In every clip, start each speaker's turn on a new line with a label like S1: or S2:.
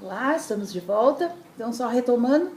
S1: Olá, estamos de volta. Então, só retomando,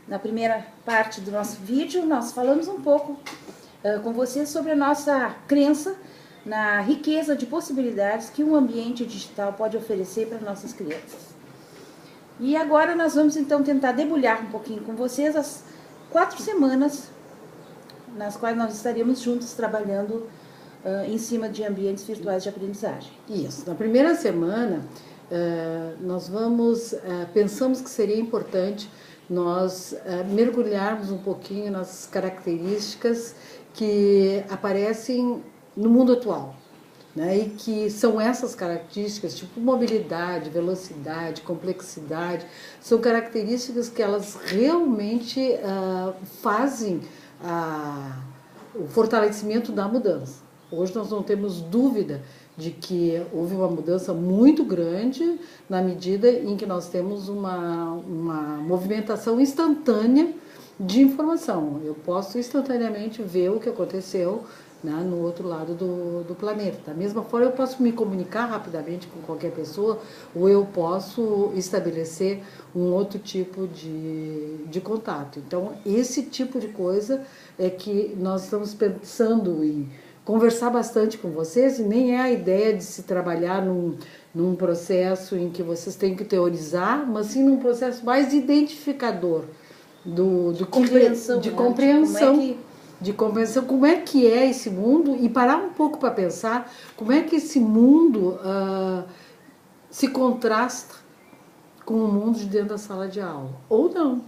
S1: na primeira parte do nosso vídeo, nós falamos um pouco com vocês sobre a nossa crença na riqueza de possibilidades que um ambiente digital pode oferecer para nossas crianças. E agora nós vamos então tentar debulhar um pouquinho com vocês as 4 semanas nas quais nós estaríamos juntos trabalhando em cima de ambientes virtuais de aprendizagem.
S2: Isso. Na primeira semana, nós pensamos que seria importante nós mergulharmos um pouquinho nas características que aparecem no mundo atual, né? E que são essas características, tipo mobilidade, velocidade, complexidade, são características que elas realmente fazem o fortalecimento da mudança. Hoje nós não temos dúvida de que houve uma mudança muito grande na medida em que nós temos uma movimentação instantânea de informação. Eu posso instantaneamente ver o que aconteceu, né, no outro lado do planeta. Da mesma forma, eu posso me comunicar rapidamente com qualquer pessoa, ou eu posso estabelecer um outro tipo de contato. Então, esse tipo de coisa é que nós estamos pensando em conversar bastante com vocês, e nem é a ideia de se trabalhar num processo em que vocês têm que teorizar, mas sim num processo mais identificador, de compreensão, como é que é esse mundo, e parar um pouco para pensar como é que esse mundo se contrasta com o mundo de dentro da sala de aula, ou não.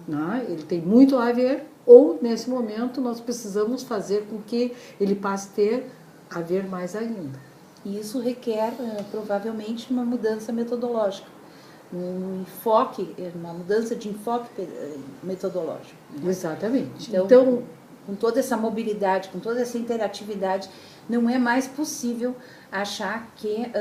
S2: Né? Ele tem muito a ver, ou nesse momento nós precisamos fazer com que ele passe a ver mais ainda.
S1: E isso requer provavelmente uma mudança metodológica, uma mudança de enfoque metodológico.
S2: Né? Exatamente.
S1: Então, com toda essa mobilidade, com toda essa interatividade, não é mais possível achar que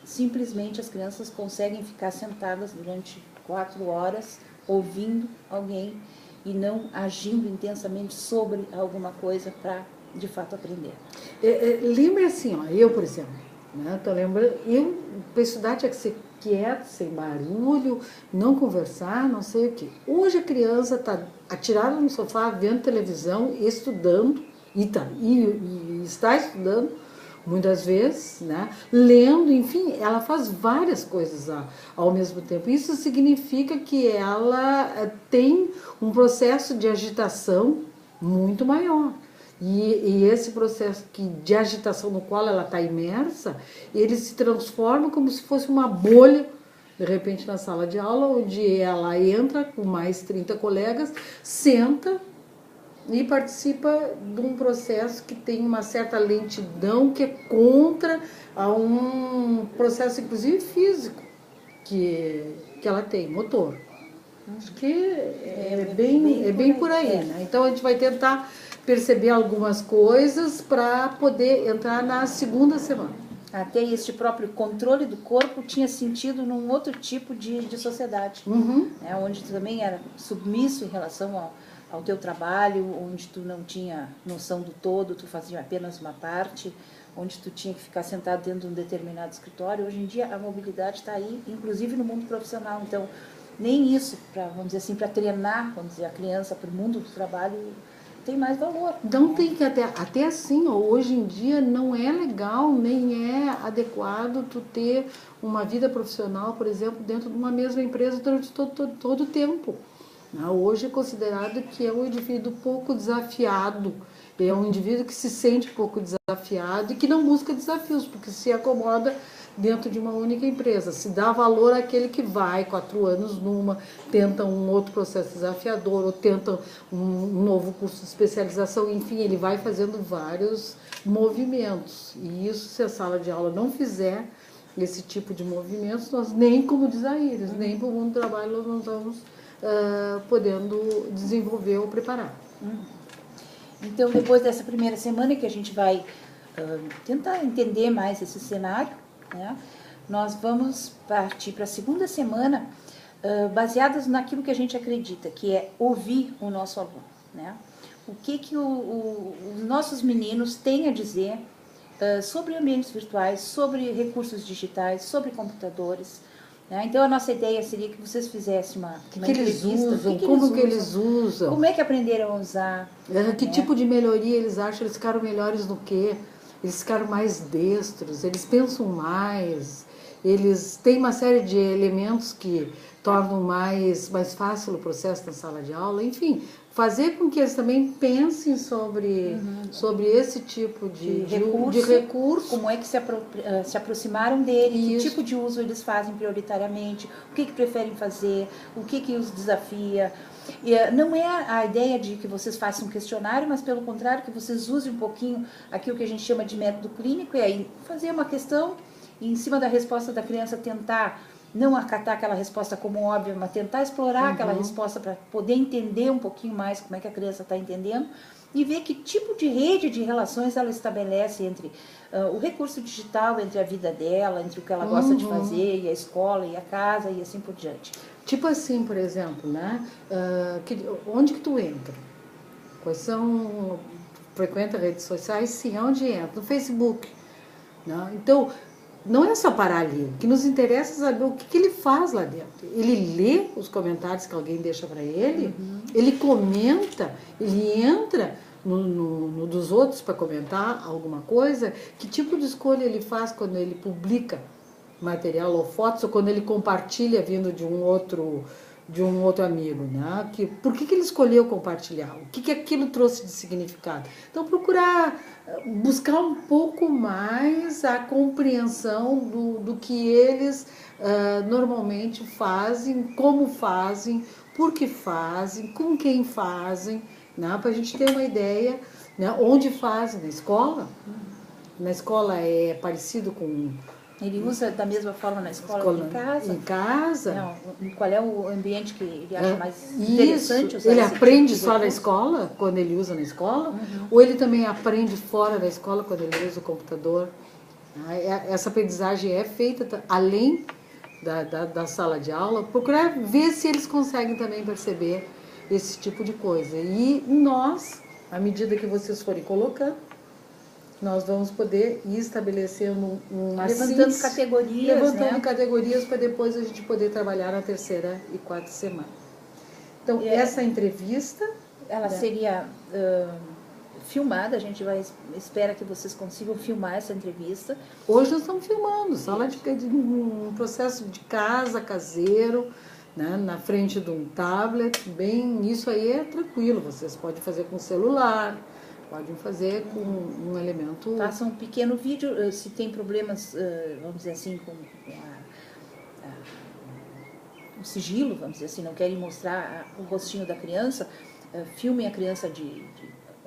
S1: simplesmente as crianças conseguem ficar sentadas durante 4 horas ouvindo alguém e não agindo intensamente sobre alguma coisa para, de fato, aprender.
S2: Lembra assim, ó, eu, por exemplo, né, tô lembrando, para estudar tinha que ser quieto, sem barulho, não conversar, não sei o quê. Hoje a criança está atirada no sofá, vendo televisão, estudando, e está estudando, muitas vezes, né? Lendo, enfim, ela faz várias coisas ao mesmo tempo. Isso significa que ela tem um processo de agitação muito maior. E esse processo de agitação no qual ela está imersa, ele se transforma como se fosse uma bolha, de repente, na sala de aula, onde ela entra com mais 30 colegas, senta e participa de um processo que tem uma certa lentidão, que é contra a um processo, inclusive, físico, que ela tem, motor. Acho que é bem por aí, né? Então, a gente vai tentar perceber algumas coisas para poder entrar na segunda semana.
S1: Até este próprio controle do corpo tinha sentido num outro tipo de sociedade, né? Onde tu também era submisso em relação ao teu trabalho, onde tu não tinha noção do todo, tu fazia apenas uma parte, onde tu tinha que ficar sentado dentro de um determinado escritório. Hoje em dia a mobilidade está aí, inclusive no mundo profissional. Então, nem isso, vamos dizer assim, para treinar, vamos dizer, a criança para o mundo do trabalho, tem mais valor.
S2: Não tem que até assim, ó, hoje em dia não é legal, nem é adequado tu ter uma vida profissional, por exemplo, dentro de uma mesma empresa durante todo o tempo. Hoje é considerado que é um indivíduo pouco desafiado, é um indivíduo que se sente pouco desafiado e que não busca desafios, porque se acomoda dentro de uma única empresa. Se dá valor àquele que vai 4 anos numa, tenta um outro processo desafiador, ou tenta um novo curso de especialização, enfim, ele vai fazendo vários movimentos. E isso, se a sala de aula não fizer esse tipo de movimentos, nós nem como desaíres, nem para o mundo do trabalho nós não estamos podendo desenvolver ou preparar.
S1: Então, depois dessa primeira semana que a gente vai tentar entender mais esse cenário, né, nós vamos partir para a segunda semana baseadas naquilo que a gente acredita, que é ouvir o nosso aluno, né? O que os nossos meninos têm a dizer sobre ambientes virtuais, sobre recursos digitais, sobre computadores, Né? Então, a nossa ideia seria que vocês fizessem uma
S2: eles
S1: entrevista.
S2: usam, como que eles usam,
S1: como é que aprenderam a usar.
S2: que
S1: né?
S2: tipo de melhoria eles acham, eles ficaram melhores no quê? Eles ficaram mais destros, eles pensam mais, eles têm uma série de elementos que tornam mais fácil o processo na sala de aula, enfim, fazer com que eles também pensem sobre esse tipo de recurso.
S1: Como é que se aproximaram dele,
S2: Isso.
S1: que tipo de uso eles fazem prioritariamente, o que preferem fazer, o que os desafia. E, não é a ideia de que vocês façam um questionário, mas pelo contrário, que vocês usem um pouquinho aquilo que a gente chama de método clínico, e aí fazer uma questão e em cima da resposta da criança tentar não acatar aquela resposta como óbvia, mas tentar explorar aquela resposta para poder entender um pouquinho mais como é que a criança está entendendo e ver que tipo de rede de relações ela estabelece entre o recurso digital, entre a vida dela, entre o que ela gosta de fazer, e a escola, e a casa, e assim por diante.
S2: Tipo assim, por exemplo, né? Onde que tu entra? Quais são... Frequenta redes sociais? Sim, onde entra? No Facebook. Né? Então, não é só parar ali. O que nos interessa é saber o que ele faz lá dentro. Ele lê os comentários que alguém deixa para ele, ele comenta, ele entra no dos outros para comentar alguma coisa. Que tipo de escolha ele faz quando ele publica material ou fotos, ou quando ele compartilha vindo de um outro amigo, né? Por que ele escolheu compartilhar? O que aquilo trouxe de significado? Então, procurar buscar um pouco mais a compreensão do que eles normalmente fazem, como fazem, por que fazem, com quem fazem, né? Para a gente ter uma ideia, né? Onde fazem, na escola. Na escola é parecido com...
S1: Ele usa da mesma forma na escola que em casa?
S2: Em casa.
S1: Não, qual é o ambiente que ele acha mais interessante usar?
S2: Ele aprende só na escola, quando ele usa na escola? Ou ele também aprende fora da escola, quando ele usa o computador? Essa aprendizagem é feita além da sala de aula, procurar ver se eles conseguem também perceber esse tipo de coisa. E nós, à medida que vocês forem colocando, nós vamos poder ir estabelecendo
S1: levantando categorias,
S2: levantando categorias para depois a gente poder trabalhar na terceira e quarta semana. Então, essa entrevista...
S1: Ela seria filmada, a gente espera que vocês consigam filmar essa entrevista.
S2: Hoje nós estamos filmando, sala de um processo de casa, caseiro, né, na frente de um tablet, isso aí é tranquilo, vocês podem fazer com celular, podem fazer com um elemento...
S1: Faça um pequeno vídeo, se tem problemas, vamos dizer assim, com o sigilo, vamos dizer assim, não querem mostrar o rostinho da criança, filmem a criança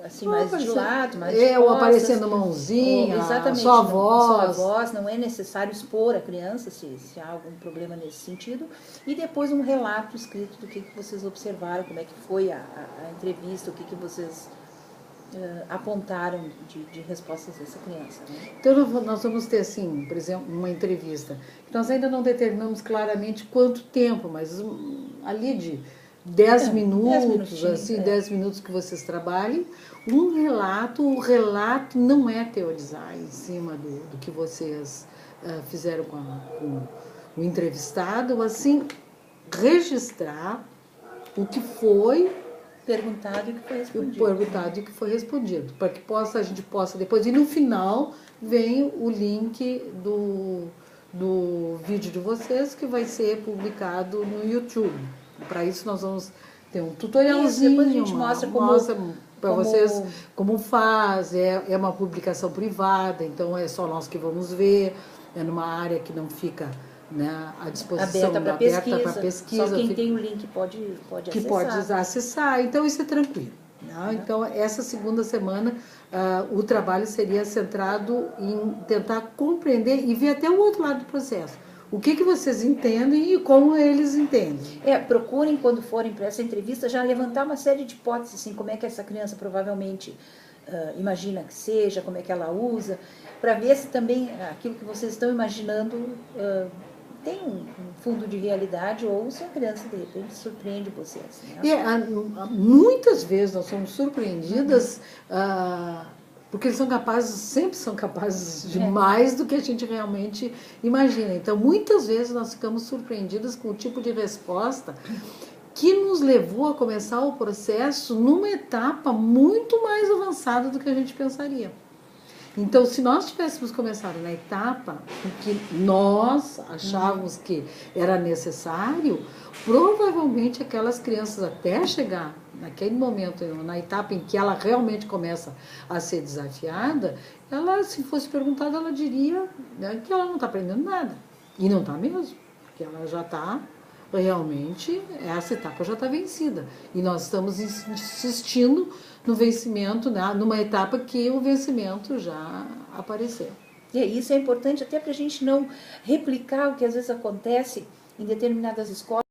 S1: assim, mais de lado, mais de costas.
S2: Ou aparecendo mãozinha,
S1: exatamente,
S2: só a voz.
S1: Só a voz, não é necessário expor a criança se há algum problema nesse sentido. E depois um relato escrito do que vocês observaram, como é que foi a entrevista, o que vocês... apontaram de respostas dessa criança. Né?
S2: Então, nós vamos ter, assim, por exemplo, uma entrevista. Nós ainda não determinamos claramente quanto tempo, mas ali de 10 minutos, 10 minutos que vocês trabalhem, um relato. O relato não é teorizar em cima do que vocês fizeram com o entrevistado, assim, registrar o que foi
S1: perguntado e que foi respondido.
S2: Para que a gente possa depois. E no final vem o link do vídeo de vocês, que vai ser publicado no YouTube. Para isso nós vamos ter um tutorialzinho.
S1: Depois a gente mostra
S2: para vocês como faz. É uma publicação privada, então é só nós que vamos ver. É numa área que não fica, né, à disposição,
S1: aberta para pesquisa. Só quem tem o link pode acessar.
S2: Que pode acessar, então isso é tranquilo. Né? Então, essa segunda semana, o trabalho seria centrado em tentar compreender e ver até o outro lado do processo. O que vocês entendem e como eles entendem.
S1: Procurem, quando forem para essa entrevista, já levantar uma série de hipóteses, assim, como é que essa criança provavelmente imagina que seja, como é que ela usa, para ver se também aquilo que vocês estão imaginando tem um fundo de realidade, ou se a criança, de repente, surpreende vocês. Né?
S2: Muitas vezes nós somos surpreendidas Porque eles são capazes, sempre são capazes de mais do que a gente realmente imagina. Então, muitas vezes nós ficamos surpreendidas com o tipo de resposta que nos levou a começar o processo numa etapa muito mais avançada do que a gente pensaria. Então, se nós tivéssemos começado na etapa em que nós achávamos que era necessário, provavelmente aquelas crianças, até chegar naquele momento, na etapa em que ela realmente começa a ser desafiada, ela, se fosse perguntada, ela diria, né, que ela não está aprendendo nada. E não está mesmo, porque ela já está realmente, essa etapa já está vencida. E nós estamos insistindo no vencimento, né, numa etapa que o vencimento já apareceu.
S1: E isso é importante até para a gente não replicar o que às vezes acontece em determinadas escolas.